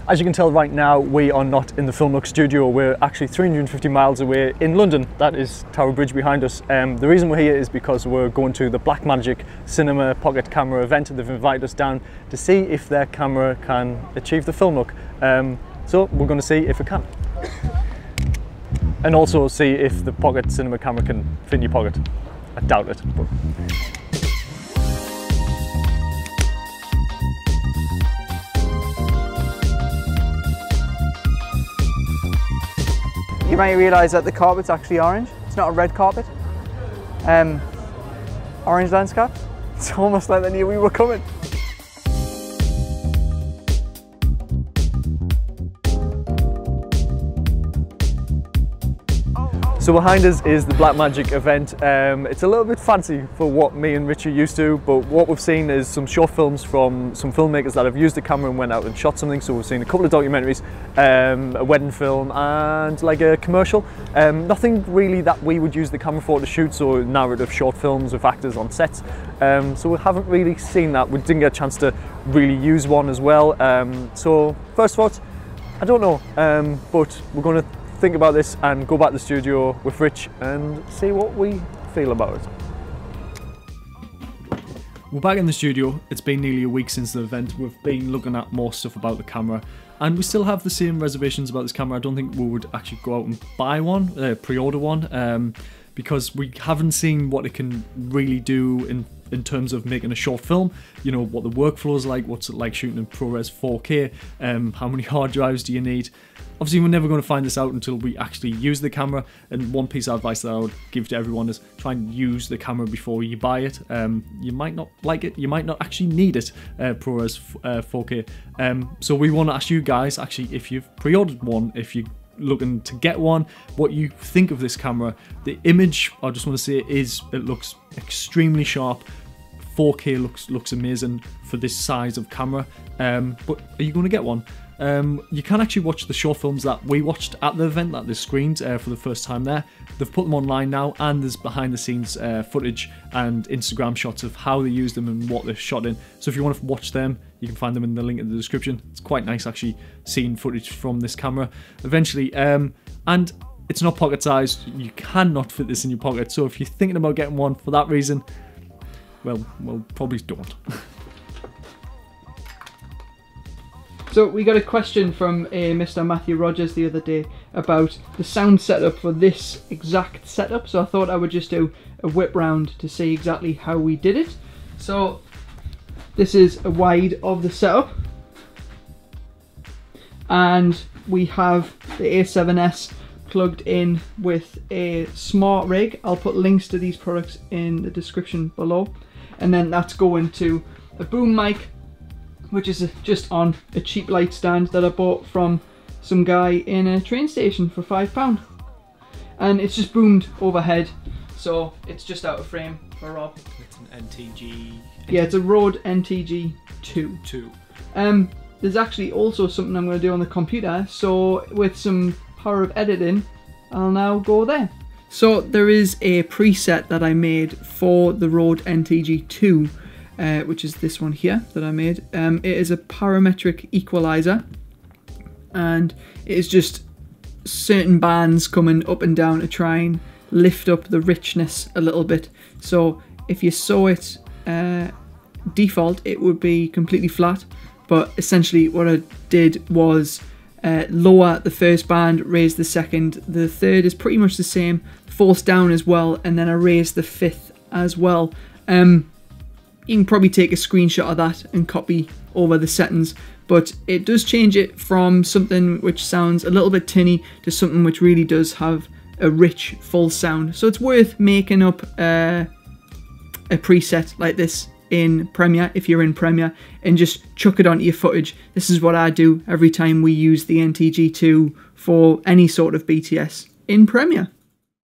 As you can tell right now, we are not in the Filmlook studio. We're actually 350 miles away in London. That is Tower Bridge behind us. The reason we're here is because we're going to the Blackmagic Cinema Pocket Camera event. They've invited us down to see if their camera can achieve the Filmlook. So we're going to see if it can. And also see if the Pocket Cinema camera can fit in your pocket. I doubt it. But... You might realise that the carpet's actually orange. It's not a red carpet. Orange landscape. It's almost like they knew we were coming. So behind us is the Blackmagic event. It's a little bit fancy for what me and Richie used to, but what we've seen is some short films from some filmmakers that have used the camera and went out and shot something. So we've seen a couple of documentaries, a wedding film and like a commercial. Nothing really that we would use the camera for to shoot, so narrative short films with actors on sets. So we haven't really seen that. We didn't get a chance to really use one as well. So first thoughts, I don't know, but we're going to think about this and go back to the studio with Rich and see what we feel about it. We're back in the studio. It's been nearly a week since the event. We've been looking at more stuff about the camera and we still have the same reservations about this camera. I don't think we would actually go out and buy one, pre-order one, because we haven't seen what it can really do in terms of making a short film. You know, what the workflow is like, what's it like shooting in ProRes 4K, how many hard drives do you need. Obviously, we're never going to find this out until we actually use the camera, and one piece of advice that I would give to everyone is try and use the camera before you buy it. You might not like it, you might not actually need it, ProRes 4K. So we want to ask you guys, actually, if you've pre-ordered one, if you're looking to get one, what you think of this camera. The image, I just want to say, it looks extremely sharp. 4K looks amazing for this size of camera, but are you going to get one? You can actually watch the short films that we watched at the event that they screened for the first time there. They've put them online now, and there's behind the scenes footage and Instagram shots of how they used them and what they're shot in. So if you want to watch them, you can find them in the link in the description. It's quite nice actually seeing footage from this camera eventually. And it's not pocket sized, you cannot fit this in your pocket. So if you're thinking about getting one for that reason, well, probably don't. So we got a question from Mr. Matthew Rogers the other day about the sound setup for this exact setup. So I thought I would just do a whip round to see exactly how we did it. So this is a wide of the setup. And we have the A7S plugged in with a smart rig. I'll put links to these products in the description below. And then that's going to a boom mic, which is just on a cheap light stand that I bought from some guy in a train station for £5. And it's just boomed overhead, so it's just out of frame for Rob. It's an NTG... Yeah, it's a Rode NTG 2. There's actually also something I'm going to do on the computer, so with some power of editing, I'll now go there. So there is a preset that I made for the Rode NTG 2, which is this one here that I made. It is a parametric equalizer, and it is just certain bands coming up and down to try and lift up the richness a little bit. So if you saw it default, it would be completely flat, but essentially what I did was lower the first band, raise the second, the third is pretty much the same, fourth down as well, and then I raised the fifth as well. You can probably take a screenshot of that and copy over the settings, but it does change it from something which sounds a little bit tinny to something which really does have a rich full sound. So it's worth making up a preset like this in Premiere, if you're in Premiere, and just chuck it onto your footage. This is what I do every time we use the NTG2 for any sort of BTS in Premiere.